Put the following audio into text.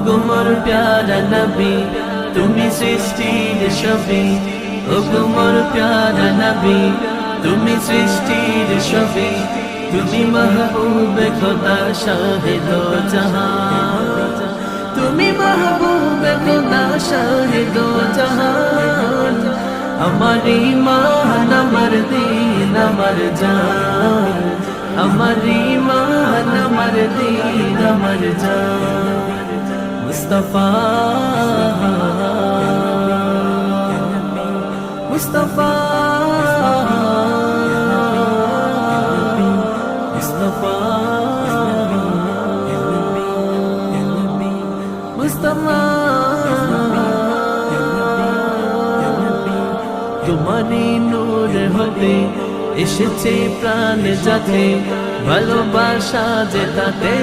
গো মোর প্যারা নবী তুমি সৃষ্টির ছবি, ও গো মোর প্যারা নবী তুমি সৃষ্টির ছবি, তুমি মাহবুবে খোদা শাহে দো জাহান, তুমি মাহবুবে খোদা শাহে দো জাহান। আমার ঈমান আমার দীন আমার জান, আমার ঈমান আমার দীন আমার জান। মুস্তাফা মুস্তাফা মুস্তাফা মুস্তাফা তোমারি নূর হতে এসেছে প্রাণ যাতে, ভালোবাসা যে তাতে